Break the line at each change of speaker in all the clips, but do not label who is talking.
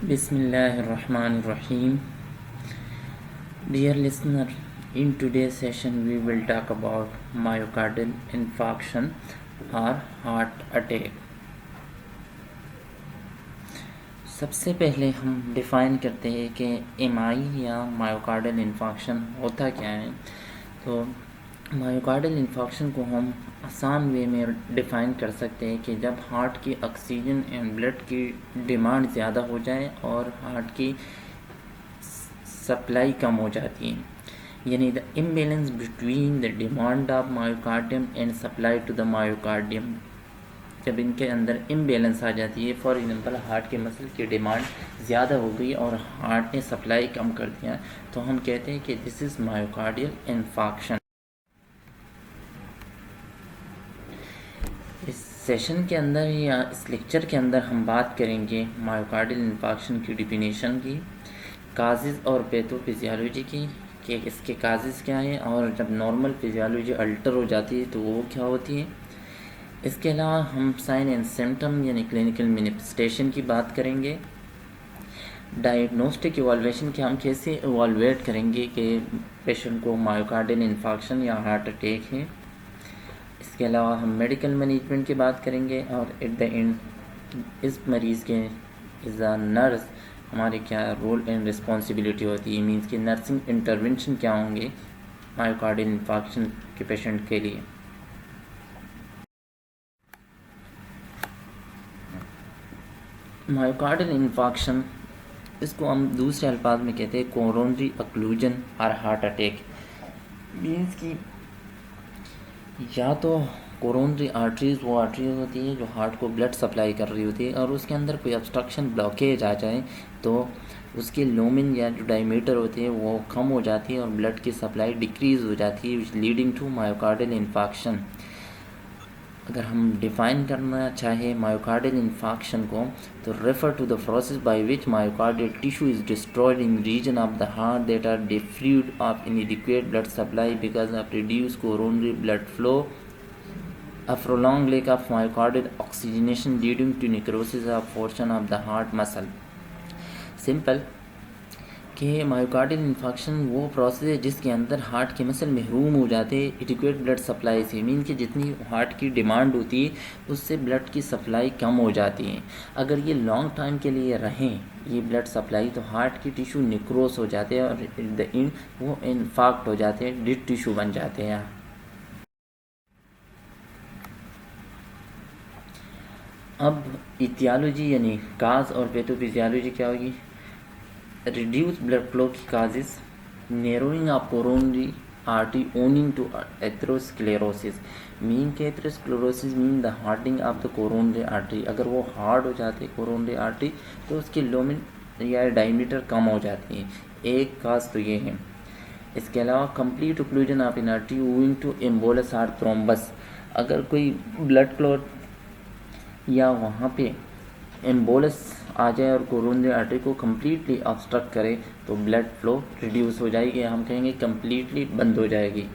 Bismillahirrahmanirrahim. Dear listener, in today's session we will talk about myocardial infarction or heart attack. सबसे पहले हम define करते हैं कि एमआई या मायोकार्डियल इन्फाक्शन होता क्या है। तो मायोकार्डियल इन्फाक्शन को हम आसान वे में डिफ़ाइन कर सकते हैं कि जब हार्ट की ऑक्सीजन एंड ब्लड की डिमांड ज़्यादा हो जाए और हार्ट की सप्लाई कम हो जाती है, यानी the imbalance between the demand of myocardium and supply to the myocardium. जब इनके अंदर इम्बैलेंस आ जाती है, फॉर एग्जांपल हार्ट के मसल की डिमांड ज़्यादा हो गई और हार्ट ने सप्लाई कम कर दिया, तो हम कहते हैं कि दिस इज़ मायोकार्डियल इन्फाक्शन। इस सेशन के अंदर या इस लेक्चर के अंदर हम बात करेंगे मायोकार्डियल इन्फाक्शन की डिफिनेशन की, काजेज़ और पैथोफिजियोलॉजी की, कि इसके काजेज़ क्या हैं और जब नॉर्मल फिजियोलॉजी अल्टर हो जाती है तो वो क्या होती है। इसके अलावा हम साइन एंड सिम्टम यानी क्लिनिकल मैनिफेस्टेशन की बात करेंगे। डायग्नोस्टिक इवॉल्वेशन के हम कैसे इवॉल्वेट करेंगे कि पेशेंट को मायोकार्डियल इन्फाक्शन या हार्ट अटैक है। इसके अलावा हम मेडिकल मैनेजमेंट की बात करेंगे और एट द एंड इस मरीज़ के इज़ अ नर्स हमारे क्या रोल एंड रिस्पॉन्सिबिलिटी होती है, मीन्स कि नर्सिंग इंटरवेंशन क्या होंगे मायोकार्डियल इन्फाक्शन के पेशेंट के लिए। मायोकार्डियल इन्फाक्शन, इसको हम दूसरे अल्फाज में कहते हैं कोरोनरी ऑक्लूजन और हार्ट अटैक। मीन्स कि या तो कोरोनरी आर्टरीज वो आर्टरीज होती है जो हार्ट को ब्लड सप्लाई कर रही होती है और उसके अंदर कोई ऑब्स्ट्रक्शन ब्लॉकेज आ जाए तो उसके लूमिन या जो डायमीटर होती है वो कम हो जाती है और ब्लड की सप्लाई डिक्रीज़ हो जाती है, which leading to myocardial infarction. अगर हम डिफ़ाइन करना चाहें मायोकार्डियल इन्फाक्शन को तो refer to the process by which myocardial tissue is destroyed in region of the heart that are diffused of inadequate blood supply because of reduced coronary blood flow, a prolonged lack of myocardial oxygenation leading to necrosis of portion of the heart muscle. Simple कि myocardial infarction वो process है जिसके अंदर heart के muscle महरूम हो जाते हैं एडिक्वेट ब्लड सप्लाई से, मीन कि जितनी हार्ट की डिमांड होती है उससे ब्लड की सप्लाई कम हो जाती है। अगर ये लॉन्ग टाइम के लिए रहें ये ब्लड सप्लाई तो हार्ट की टिश्यू निक्रोस हो जाते हैं और इन द एंड वो इन्फाक्ट हो जाते हैं, डेड टिश्यू बन जाते हैं। अब इथियोलॉजी यानी काज और पैथोफिजियोलॉजी क्या होगी। रिड्यूस ब्लड फ्लो की causes, narrowing of coronary artery owing to atherosclerosis, mean के atherosclerosis mean the hardening of the coronary artery. अगर वो हार्ड हो जाती है कोरोनरी आर्टरी तो उसकी लूमिन या डायमीटर कम हो जाती है, एक काज तो ये है। इसके अलावा complete occlusion of an artery owing to embolus और थ्रोम्बस, अगर कोई ब्लड क्लॉट या वहाँ पे एम्बोलस आ जाए और कोरोनरी आर्टरी को कम्प्लीटली ऑब्स्ट्रक्ट करे तो ब्लड फ्लो रिड्यूस हो जाएगी, हम कहेंगे कम्प्लीटली बंद हो जाएगी।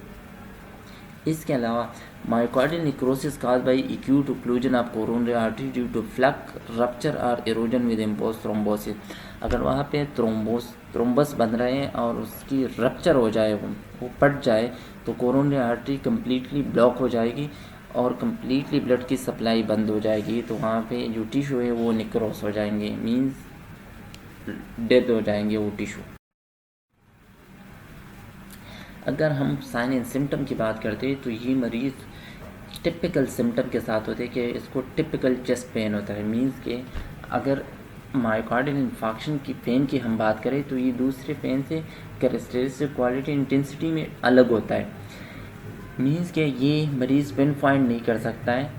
इसके अलावा myocardial necrosis caused by acute occlusion of coronary artery due to plaque rupture और इरोजन विद इम्पोज थ्रोम्बोसिस, अगर वहाँ पे थ्रोम्बस बन रहे हैं और उसकी रप्चर हो जाए वो फट जाए तो कोरोनरी आर्टरी कम्प्लीटली ब्लॉक हो जाएगी और कम्प्लीटली ब्लड की सप्लाई बंद हो जाएगी, तो वहाँ पे जो टिश्यू है वो निक्रोस हो जाएंगे, मीन्स डेथ हो जाएंगे वो टिश्यू। अगर हम साइन एंड सिम्टम की बात करते हैं तो ये मरीज़ टिपिकल सिम्टम के साथ होते हैं कि इसको टिपिकल चेस्ट पेन होता है, मीन्स के अगर मायोकार्डियल इन्फाक्शन की पेन की हम बात करें तो ये दूसरे पेन से कैरेक्टरिस्टिक क्वालिटी इंटेंसिटी में अलग होता है, मीन्स कि ये मरीज़ पिन पॉइंट नहीं कर सकता है।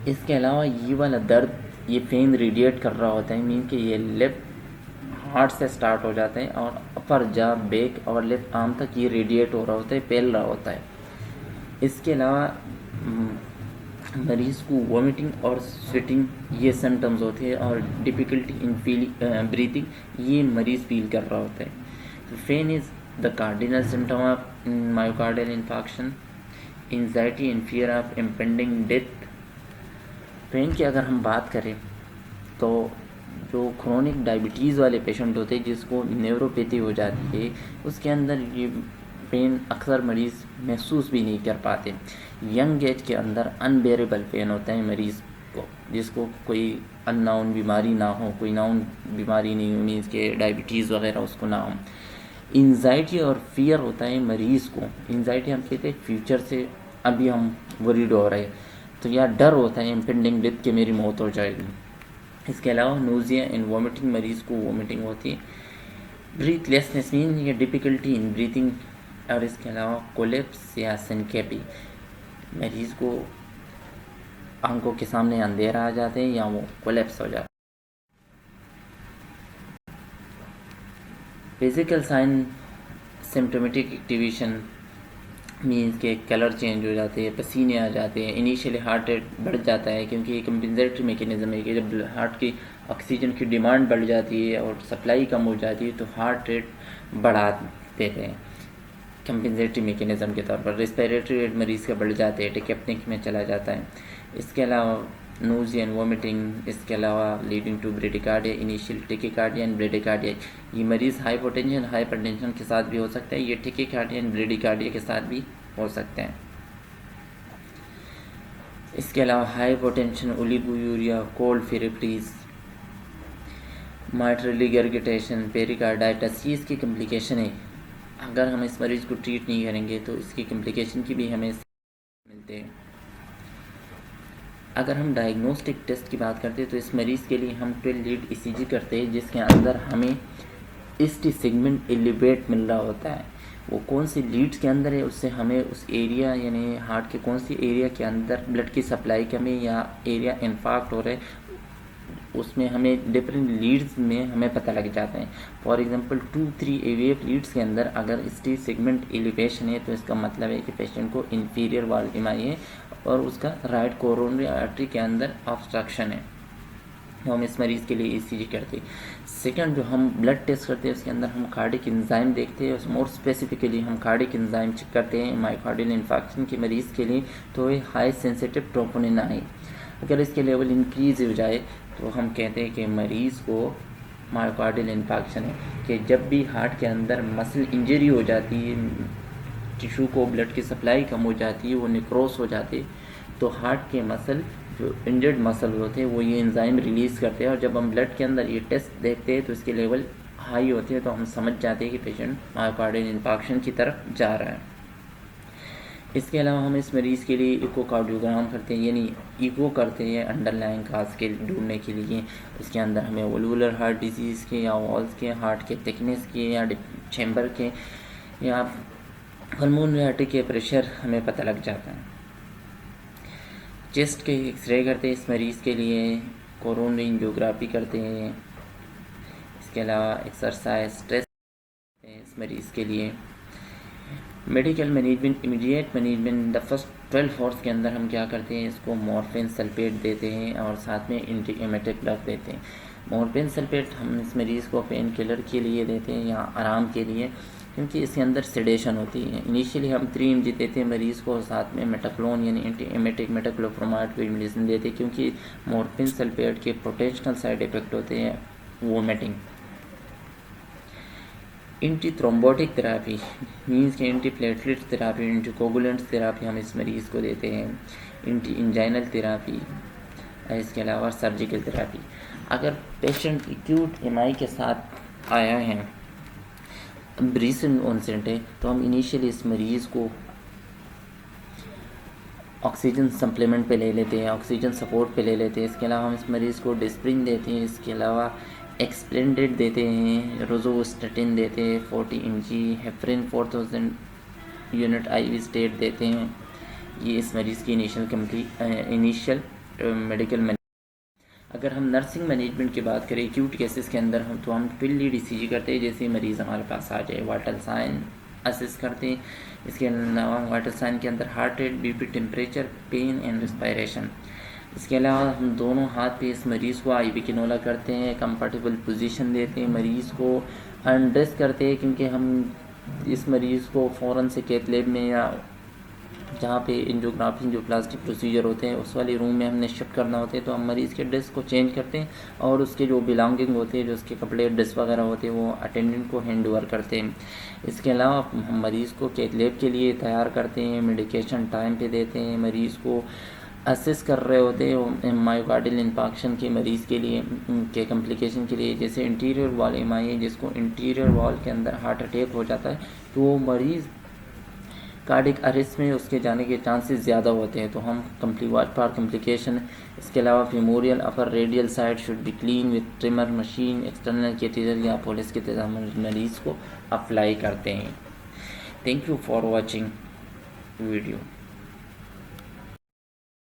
इसके अलावा ये वाला दर्द ये पेन रेडिएट कर रहा होता है, मीन्स कि ये लेफ्ट हार्ट से स्टार्ट हो जाते हैं और अपर जा बैक और लेफ्ट आर्म तक ये रेडिएट हो रहा होता है, फैल रहा होता है। इसके अलावा मरीज़ को वॉमिटिंग और स्वेटिंग ये सिम्टम्स होते हैं और डिफ़िकल्टी इन फीलिंग ब्रीथिंग ये मरीज़ फील कर रहा होता है। तो pain is the cardinal symptom of myocardial infarction, anxiety and fear of impending death। Pain की अगर हम बात करें तो जो क्रोनिक डायबिटीज़ वाले पेशेंट होते हैं जिसको न्यूरोपैथी हो जाती है, उसके अंदर ये पेन अक्सर मरीज़ महसूस भी नहीं कर पाते। यंग एज के अंदर अनबेरेबल पेन होता है मरीज़ को, जिसको कोई अननाउन बीमारी ना हो, कोई नाउन बीमारी नहीं हो, मीन्स के डायबिटीज़ वगैरह उसको ना हो। एंजाइटी और फियर होता है मरीज़ को। एंजाइटी हम कहते हैं फ्यूचर से अभी हम वरीड हो रहे हैं, तो यह डर होता है इम्पेंडिंग डेथ के मेरी मौत हो जाएगी। इसके अलावा नोज़िया एंड वॉमिटिंग, मरीज़ को वॉमिटिंग होती है। ब्रीथलेसनेस मीन या डिफ़िकल्टी इन ब्रीथिंग, और इसके अलावा कोलेप्स या सिनकेपी, मरीज़ को आंखों के सामने अंधेरा आ जाते हैं या वो कोलेप्स हो जाते हैं। Physical sign symptomatic activation means के कलर चेंज हो जाते हैं, पसीने आ जाते हैं, इनिशियली हार्ट रेट बढ़ जाता है, क्योंकि ये कंपेंसेटरी मैकेनिज्म है कि जब हार्ट की ऑक्सीजन की डिमांड बढ़ जाती है और सप्लाई कम हो जाती है तो हार्ट रेट बढ़ा देते हैं कंपेंसेटरी मैकेनिज्म के तौर पर। रेस्पिरेटरी रेट मरीज़ का बढ़ जाते हैं, टेकेप्निक में चला जाता है। इसके अलावा नोज़िया एंड वॉमिटिंग, इसके अलावा leading to bradycardia, initial tachycardia and bradycardia. ये मरीज़ हाइपोटेंशन हाइपरटेंशन के साथ भी हो सकता है, ये टेकिकार्डिया एंड ब्रेडिकार्डिया के साथ भी हो सकते हैं। इसके अलावा हाइपोटेंशन, ओलिगोयूरिया, कोल्ड फेरेप्टीज, माइट्रल रिगर्गिटेशन, पेरिकार्डाइटिस, ये इसकी कम्प्लिकेशन है। अगर हम इस मरीज़ को ट्रीट नहीं करेंगे तो इसकी कम्प्लिकेशन की भी हमें मिलते हैं। अगर हम डायग्नोस्टिक टेस्ट की बात करते हैं तो इस मरीज़ के लिए हम 12 लीड ईसीजी करते हैं, जिसके अंदर हमें ईस्ट सेगमेंट एलिवेट मिल रहा होता है। वो कौन सी लीड्स के अंदर है, उससे हमें उस एरिया यानी हार्ट के कौन सी एरिया के अंदर ब्लड की सप्लाई कमी या एरिया इन्फाक्ट हो रहा है, उसमें हमें डिफरेंट लीड्स में हमें पता लग जाता है। फॉर एग्जांपल 2-3 एवीएफ लीड्स के अंदर अगर ईस्ट सेगमेंट एलिवेशन है तो इसका मतलब है कि पेशेंट को इंफीरियर वाल एमआई है और उसका राइट कोरोनरी आर्टरी के अंदर ऑब्स्ट्रक्शन है, तो हम इस मरीज़ के लिए ईसीजी करते हैं। सेकंड, जो हम ब्लड टेस्ट करते हैं उसके अंदर हम कार्डिक एंजाइम देखते हैं, मोर स्पेसिफिकली हम कार्डिक एंजाइम चेक करते हैं मायोकार्डियल इन्फार्क्शन के मरीज़ के लिए, तो ये हाई सेंसिटिव ट्रोपोनिन है। अगर इसके लेवल इंक्रीज हो जाए तो हम कहते हैं कि मरीज़ को मायोकार्डियल इन्फार्क्शन है, कि जब भी हार्ट के अंदर मसल इंजरी हो जाती है, टिश्यू को ब्लड की सप्लाई कम हो जाती है, वो निक्रोस हो जाती है, तो हार्ट के मसल जो इंजर्ड मसल होते हैं वो ये एंजाइम रिलीज़ करते हैं, और जब हम ब्लड के अंदर ये टेस्ट देखते हैं तो इसके लेवल हाई होते हैं, तो हम समझ जाते हैं कि पेशेंट मायोकार्डियल इन्फार्क्शन की तरफ जा रहा है। इसके अलावा हम इस मरीज़ के लिए इकोकार्डियोग्राम करते हैं, यानी इको करते हैं अंडरलाइंग काज के ढूंढने के लिए। उसके अंदर हमें वल्वुलर हार्ट डिजीज़ के या वॉल्स के, हार्ट के थिकनेस के या चैम्बर के या पल्मोनरी आर्टरी के प्रेशर हमें पता लग जाता है। चेस्ट के एक्सरे करते हैं इस मरीज़ के लिए, कोरोनरी एंजियोग्राफी करते हैं। इसके अलावा एक्सरसाइज स्ट्रेस इस मरीज़ के लिए। Medical management, immediate management, the first 12 hours के अंदर हम क्या करते हैं, इसको मॉर्फिन सल्फेट देते हैं और साथ में एंटी एमेटिक ड्रग देते हैं। मॉर्फिन सल्फेट हम इस मरीज़ को पेन किलर के लिए देते हैं या आराम के लिए, क्योंकि इसके अंदर सेडेशन होती है। इनिशियली हम 3 mg देते हैं मरीज़ को, साथ में मेटाक्लोन यानी एंटी एमेटिक मेटाक्लोप्रोमाइड कोई मेडिसिन देते हैं, क्योंकि मॉर्फिन सल्फेट के पोटेंशियल साइड इफ़ेक्ट होते हैं vomiting. Anti thrombotic therapy means के anti platelet therapy, anti coagulants therapy हम इस मरीज़ को देते हैं। एंटी इंजाइनल थेरापी, इसके अलावा सर्जिकल थेरापी। अगर पेशेंट एक्यूट एमआई के साथ आया है, रिसेंट ऑनसेट है, तो हम इनिशियली इस मरीज़ को ऑक्सीजन सप्लीमेंट पे ले लेते हैं, ऑक्सीजन सपोर्ट पे ले लेते हैं। इसके अलावा हम इस मरीज़ को डिस्प्रिन देते हैं, इसके अलावा एक्सप्लेंडेड देते हैं, रोजोस्टेटिन देते हैं 40 mg, हेफरिन 4000 यूनिट IV स्टेट देते हैं। ये इस मरीज़ की इनिशियल मेडिकल। अगर हम नर्सिंग मैनेजमेंट की बात करें एक्यूट केसेस के अंदर हम 12 लीड ईसीजी करते हैं, जैसे मरीज़ हमारे पास आ जाए, वाइटल साइन असेस करते हैं। इसके अलावा वाइटल साइन के अंदर heart rate, BP, temperature, pain and respiration. इसके अलावा हम दोनों हाथ पे इस मरीज़ को IV कैनुला करते हैं, कंफर्टेबल पोजीशन देते हैं, मरीज़ को अनड्रेस करते हैं, क्योंकि हम इस मरीज़ को फ़ौरन से कैथ लैब में या जहाँ पे एंजियोग्राफी जो प्लास्टिक प्रोसीजर होते हैं उस वाले रूम में हमने शिफ्ट करना होता है, तो हम मरीज़ के ड्रेस को चेंज करते हैं और उसके जो बिलोंगिंग होते हैं, जो उसके कपड़े ड्रेस वगैरह होते हैं, वो अटेंडेंट को हैंड ओवर करते हैं। इसके अलावा हम मरीज़ को कैथ लैब के लिए तैयार करते हैं, मेडिकेशन टाइम पे देते हैं, मरीज़ को असेस कर रहे होते हैं मायोकार्डियल इंफाक्शन के मरीज़ के लिए के कम्प्लिकेशन के लिए। जैसे इंटीरियर वॉल एमआई है, जिसको इंटीरियर वॉल के अंदर हार्ट अटैक हो जाता है, तो वो मरीज़ कार्डिक अरेस्ट में उसके जाने के चांसेस ज़्यादा होते हैं, तो हम वाट फॉर कम्प्लिकेशन। इसके अलावा femoral upper radial side should be clean with trimmer machine, external catheter या पुलिस के तहत मरीज़ को अप्लाई करते हैं। Thank you for watching video.